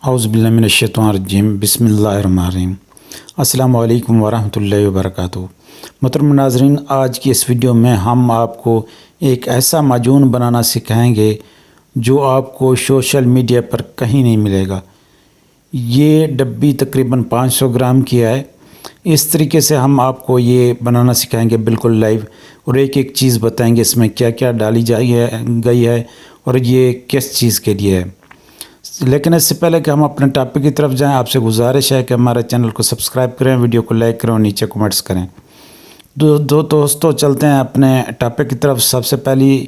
اعوذ باللہ من الشیطان الرجیم بسم اللہ الرحمن الرحیم۔ السلام علیکم ورحمۃ اللہ وبرکاتہ۔ محترم ناظرین، آج کی اس ویڈیو میں ہم آپ کو ایک ایسا معجون بنانا سکھائیں گے جو آپ کو سوشل میڈیا پر کہیں نہیں ملے گا۔ یہ ڈبی تقریباً 500 گرام کی ہے۔ اس طریقے سے ہم آپ کو یہ بنانا سکھائیں گے بالکل لائیو، اور ایک ایک چیز بتائیں گے اس میں کیا کیا ڈالی گئی ہے اور یہ کس چیز کے لیے ہے۔ لیکن اس سے پہلے کہ ہم اپنے ٹاپک کی طرف جائیں، آپ سے گزارش ہے کہ ہمارے چینل کو سبسکرائب کریں، ویڈیو کو لائک کریں اور نیچے کومنٹس کریں۔ دوستوں چلتے ہیں اپنے ٹاپک کی طرف۔ سب سے پہلی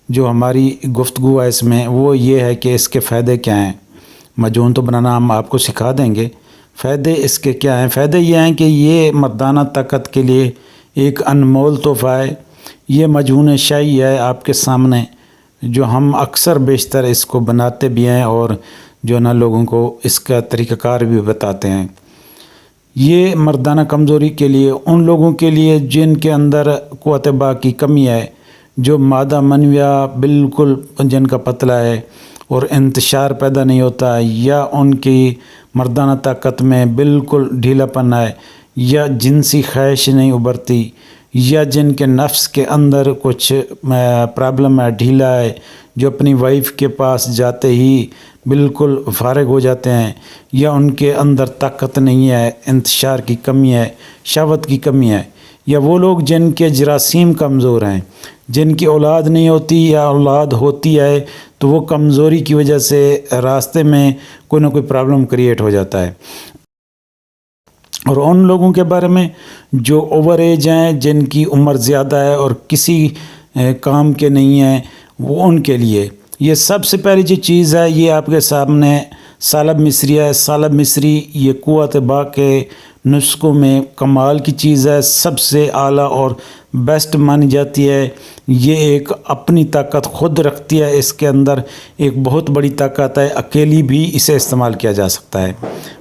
جو ہماری گفتگو ہے اس میں وہ یہ ہے کہ اس کے فائدے کیا ہیں۔ معجون تو بنانا ہم آپ کو سکھا دیں گے، فائدے اس کے کیا ہیں۔ فائدے یہ ہیں کہ یہ مردانہ طاقت کے لیے ایک انمول تحفہ ہے۔ یہ معجون شاہی ہے آپ کے سامنے، جو ہم اکثر بیشتر اس کو بناتے بھی ہیں اور جو نا لوگوں کو اس کا طریقہ کار بھی بتاتے ہیں۔ یہ مردانہ کمزوری کے لیے، ان لوگوں کے لیے جن کے اندر قوت باء کی کمی ہے، جو مادہ منویہ بالکل جن کا پتلا ہے اور انتشار پیدا نہیں ہوتا، یا ان کی مردانہ طاقت میں بالکل ڈھیلا پن ہے، یا جنسی خواہش نہیں ابھرتی، یا جن کے نفس کے اندر کچھ پرابلم ہے، ڈھیلا ہے، جو اپنی وائف کے پاس جاتے ہی بالکل فارغ ہو جاتے ہیں، یا ان کے اندر طاقت نہیں ہے، انتشار کی کمی ہے، شہوت کی کمی ہے، یا وہ لوگ جن کے جراثیم کمزور ہیں، جن کی اولاد نہیں ہوتی یا اولاد ہوتی ہے تو وہ کمزوری کی وجہ سے راستے میں کوئی نہ کوئی پرابلم کریٹ ہو جاتا ہے۔ اور ان لوگوں کے بارے میں جو اوور ایج ہیں، جن کی عمر زیادہ ہے اور کسی کام کے نہیں ہیں، وہ ان کے لیے یہ سب سے پہلی جو چیز ہے، یہ آپ کے سامنے سالب مصری ہے۔ سالب مصری یہ قوت باء کے نسخوں میں کمال کی چیز ہے، سب سے اعلیٰ اور بیسٹ مانی جاتی ہے۔ یہ ایک اپنی طاقت خود رکھتی ہے، اس کے اندر ایک بہت بڑی طاقت ہے، اکیلی بھی اسے استعمال کیا جا سکتا ہے۔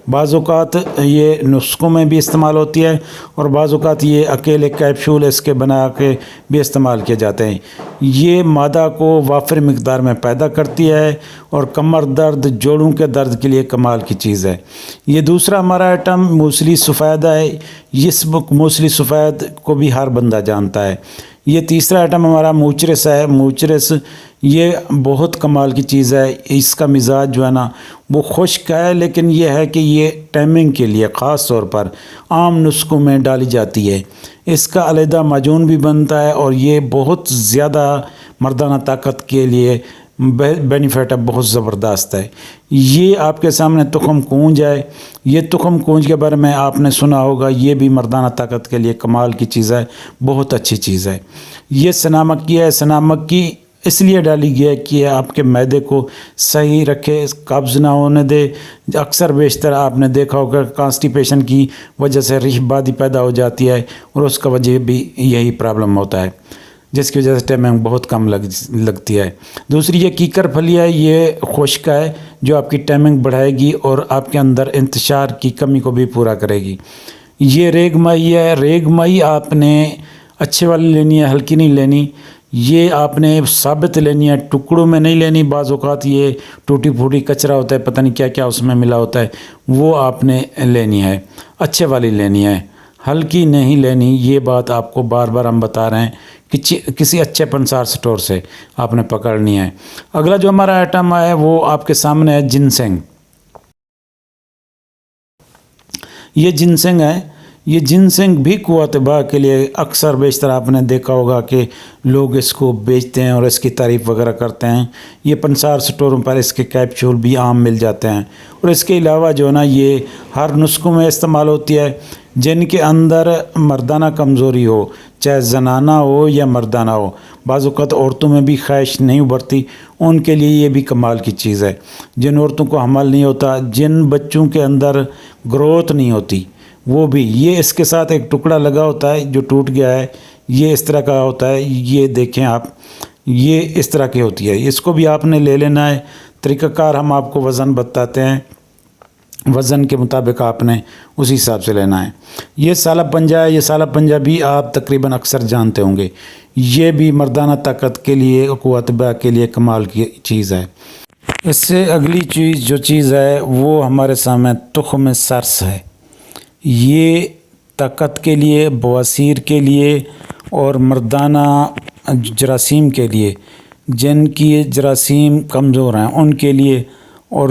بعض اوقات یہ نسخوں میں بھی استعمال ہوتی ہے اور بعض اوقات یہ اکیلے کیپسول اس کے بنا کے بھی استعمال کیے جاتے ہیں۔ یہ مادہ کو وافر مقدار میں پیدا کرتی ہے اور کمر درد، جوڑوں کے درد کے لیے کمال کی چیز ہے۔ یہ دوسرا ہمارا آئٹم موصلی سفید ہے۔ اس موصلی سفید کو بھی ہر بندہ جانتا ہے۔ یہ تیسرا آئٹم ہمارا موچرس ہے۔ موچرس یہ بہت کمال کی چیز ہے۔ اس کا مزاج جو ہے نا وہ خشک ہے، لیکن یہ ہے کہ یہ ٹائمنگ کے لیے خاص طور پر عام نسخوں میں ڈالی جاتی ہے۔ اس کا علیحدہ معجون بھی بنتا ہے اور یہ بہت زیادہ مردانہ طاقت کے لیے بینیفٹ ہے، بہت زبردست ہے۔ یہ آپ کے سامنے تخم کونج ہے۔ یہ تخم کونج کے بارے میں آپ نے سنا ہوگا، یہ بھی مردانہ طاقت کے لیے کمال کی چیز ہے، بہت اچھی چیز ہے۔ یہ سنا مکی ہے۔ سنا مکی اس لیے ڈالی گئی ہے کہ آپ کے معدے کو صحیح رکھے، قبض نہ ہونے دے۔ اکثر بیشتر آپ نے دیکھا ہوگا کانسٹیپیشن کی وجہ سے ریش بادی پیدا ہو جاتی ہے، اور اس کا وجہ بھی یہی پرابلم ہوتا ہے، جس کی وجہ سے ٹائمنگ بہت کم لگتی ہے۔ دوسری یہ کیکر پھلی ہے۔ یہ خشک ہے جو آپ کی ٹائمنگ بڑھائے گی اور آپ کے اندر انتشار کی کمی کو بھی پورا کرے گی۔ یہ ریگ ماہی ہے۔ ریگ ماہی آپ نے اچھے والی لینی ہے، ہلکی نہیں لینی۔ یہ آپ نے ثابت لینی ہے، ٹکڑوں میں نہیں لینی۔ بعض اوقات یہ ٹوٹی پھوٹی کچرا ہوتا ہے، پتہ نہیں کیا کیا اس میں ملا ہوتا ہے، وہ آپ نے لینی ہے، اچھے والی لینی ہے، ہلکی نہیں لینی۔ یہ بات آپ کو بار بار ہم بتا رہے ہیں کہ کسی اچھے پنسار سٹور سے آپ نے پکڑنی ہے۔ اگلا جو ہمارا آئٹم ہے وہ آپ کے سامنے ہے جنسنگ۔ یہ جنسنگ ہے۔ یہ جنسنگ بھی قوت باء کے لیے اکثر بیشتر آپ نے دیکھا ہوگا کہ لوگ اس کو بیچتے ہیں اور اس کی تعریف وغیرہ کرتے ہیں۔ یہ پنسار سٹوروں پر اس کے کیپسول بھی عام مل جاتے ہیں، اور اس کے علاوہ جو ہے نا یہ ہر نسخوں میں استعمال ہوتی ہے۔ جن کے اندر مردانہ کمزوری ہو، چاہے زنانہ ہو یا مردانہ ہو، بعض اوقات عورتوں میں بھی خواہش نہیں ابھرتی، ان کے لیے یہ بھی کمال کی چیز ہے۔ جن عورتوں کو حمل نہیں ہوتا، جن بچوں کے اندر گروتھ نہیں ہوتی، وہ بھی یہ اس کے ساتھ ایک ٹکڑا لگا ہوتا ہے جو ٹوٹ گیا ہے، یہ اس طرح کا ہوتا ہے۔ یہ دیکھیں آپ، یہ اس طرح کی ہوتی ہے۔ اس کو بھی آپ نے لے لینا ہے۔ طریقہ کار ہم آپ کو وزن بتاتے ہیں، وزن کے مطابق آپ نے اسی حساب سے لینا ہے۔ یہ سالب پنجہ ہے۔ یہ سالب پنجہ بھی آپ تقریباً اکثر جانتے ہوں گے۔ یہ بھی مردانہ طاقت کے لیے، قوت باء کے لیے کمال کی چیز ہے۔ اس سے اگلی چیز ہے وہ ہمارے سامنے تخم سرس ہے۔ یہ طاقت کے لیے، بواسیر کے لیے اور مردانہ جراثیم کے لیے، جن کی جراثیم کمزور ہیں ان کے لیے، اور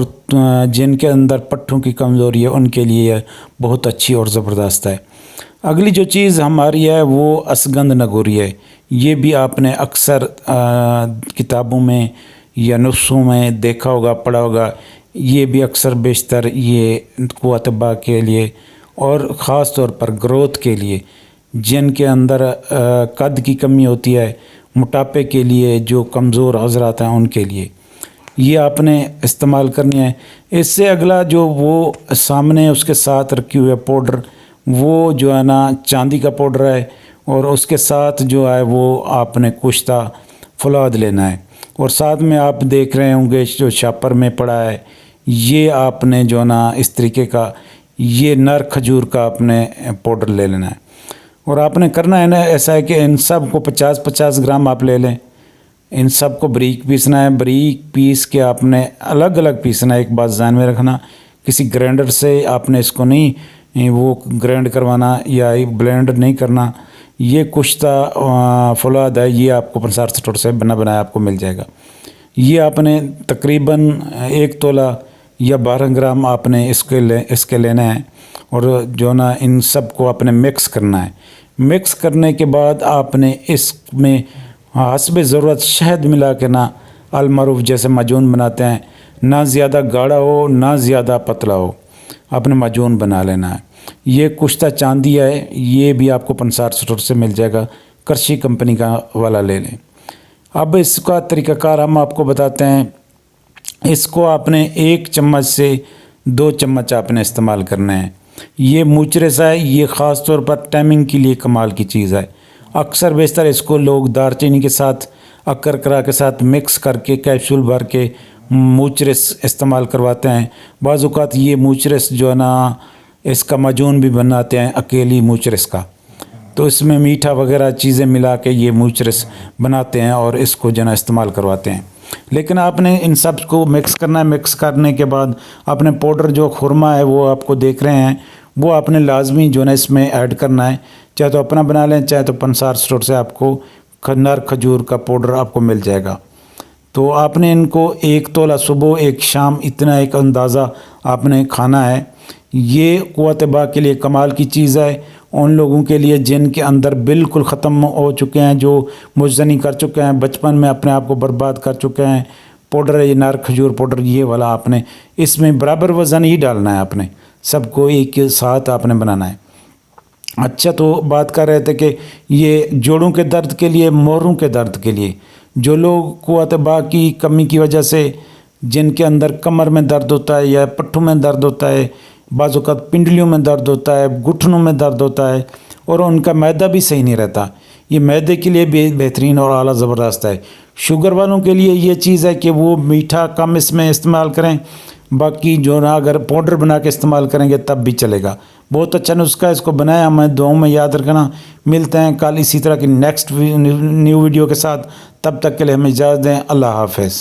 جن کے اندر پٹھوں کی کمزوری ہے ان کے لیے بہت اچھی اور زبردست ہے۔ اگلی جو چیز ہماری ہے وہ اسگند نگوری ہے۔ یہ بھی آپ نے اکثر کتابوں میں یا نسخوں میں دیکھا ہوگا، پڑھا ہوگا۔ یہ بھی اکثر بیشتر یہ قوت باہ کے لیے اور خاص طور پر گروتھ کے لیے، جن کے اندر قد کی کمی ہوتی ہے، موٹاپے کے لیے، جو کمزور حضرات ہیں ان کے لیے یہ آپ نے استعمال کرنی ہے۔ اس سے اگلا جو وہ سامنے اس کے ساتھ رکھی ہوئی ہے پاؤڈر، وہ جو ہے نا چاندی کا پاؤڈر ہے، اور اس کے ساتھ جو ہے وہ آپ نے کشتہ فولاد لینا ہے، اور ساتھ میں آپ دیکھ رہے ہوں گے جو شاپر میں پڑا ہے، یہ آپ نے جو ہے نا اس طریقے کا یہ نر کھجور کا آپ نے پاؤڈر لے لینا ہے، اور آپ نے کرنا ہے نا ایسا ہے کہ ان سب کو 50-50 گرام آپ لے لیں، ان سب کو بریک پیسنا ہے۔ بریک پیس کے آپ نے الگ الگ پیسنا ہے۔ ایک بات ذہن میں رکھنا، کسی گرینڈر سے آپ نے اس کو نہیں وہ گرینڈ کروانا یا بلینڈ نہیں کرنا۔ یہ کشتہ فولاد ہے، یہ آپ کو پنسار سٹور سے بنا بنایا آپ کو مل جائے گا۔ یہ آپ نے تقریباً 1 تولہ یا 12 گرام آپ نے اس کے لینا ہے، اور جو نا ان سب کو آپ نے مکس کرنا ہے۔ مکس کرنے کے بعد آپ نے اس میں حسب ضرورت شہد ملا کے نہ المعروف جیسے معجون بناتے ہیں، نہ زیادہ گاڑھا ہو نہ زیادہ پتلا ہو، آپ نے معجون بنا لینا ہے۔ یہ کشتہ چاندی ہے، یہ بھی آپ کو پنسار سٹور سے مل جائے گا، کرشی کمپنی کا والا لے لیں۔ اب اس کا طریقہ کار ہم آپ کو بتاتے ہیں۔ اس کو آپ نے 1 چمچ سے 2 چمچ آپ نے استعمال کرنا ہے۔ یہ موچرس ہے، یہ خاص طور پر ٹائمنگ کے لیے کمال کی چیز ہے۔ اکثر بیشتر اس کو لوگ دار چینی کے ساتھ، اکرکرا کے ساتھ مکس کر کے کیپسول بھر کے موچرس استعمال کرواتے ہیں۔ بعض اوقات یہ موچرس جو ہے نا اس کا معجون بھی بناتے ہیں اکیلی موچرس کا، تو اس میں میٹھا وغیرہ چیزیں ملا کے یہ موچرس بناتے ہیں اور اس کو جو ہے نا استعمال کرواتے ہیں۔ لیکن آپ نے ان سب کو مکس کرنا ہے۔ مکس کرنے کے بعد آپ نے پاؤڈر جو خرما ہے وہ آپ کو دیکھ رہے ہیں، وہ آپ نے لازمی جو ہے نا اس میں ایڈ کرنا ہے، چاہے تو اپنا بنا لیں، چاہے تو پنسار سٹور سے آپ کو نر کھجور کا پاؤڈر آپ کو مل جائے گا۔ تو آپ نے ان کو 1 تولہ صبح 1 شام اتنا ایک اندازہ آپ نے کھانا ہے۔ یہ قوت باہ کے لیے کمال کی چیز ہے، ان لوگوں کے لیے جن کے اندر بالکل ختم ہو چکے ہیں، جو مجزنی کر چکے ہیں، بچپن میں اپنے آپ کو برباد کر چکے ہیں۔ پاؤڈر ہے یہ نر کھجور پاؤڈر، یہ والا آپ نے اس میں برابر وزن ہی ڈالنا ہے، آپ نے سب کو ایک ساتھ آپ نے بنانا ہے۔ اچھا، تو بات کر رہے تھے کہ یہ جوڑوں کے درد کے لیے، موروں کے درد کے لیے، جو لوگ قوت باہ کی کمی کی وجہ سے جن کے اندر کمر میں درد ہوتا ہے یا پٹھوں میں درد ہوتا ہے، بعض اوقات پنڈلیوں میں درد ہوتا ہے، گھٹنوں میں درد ہوتا ہے، اور ان کا معدہ بھی صحیح نہیں رہتا، یہ معدے کے لیے بھی بہترین اور اعلیٰ زبردست ہے۔ شوگر والوں کے لیے یہ چیز ہے کہ وہ میٹھا کم اس میں استعمال کریں، باقی جو نا اگر پاؤڈر بنا کے استعمال کریں گے تب بھی چلے گا۔ بہت اچھا نسخہ اس کو بنایا، ہمیں دعاؤں میں یاد رکھنا۔ ملتے ہیں کل اسی طرح کی نیکسٹ نیو ویڈیو کے ساتھ، تب تک کے لیے ہمیں اجازت دیں۔ اللہ حافظ۔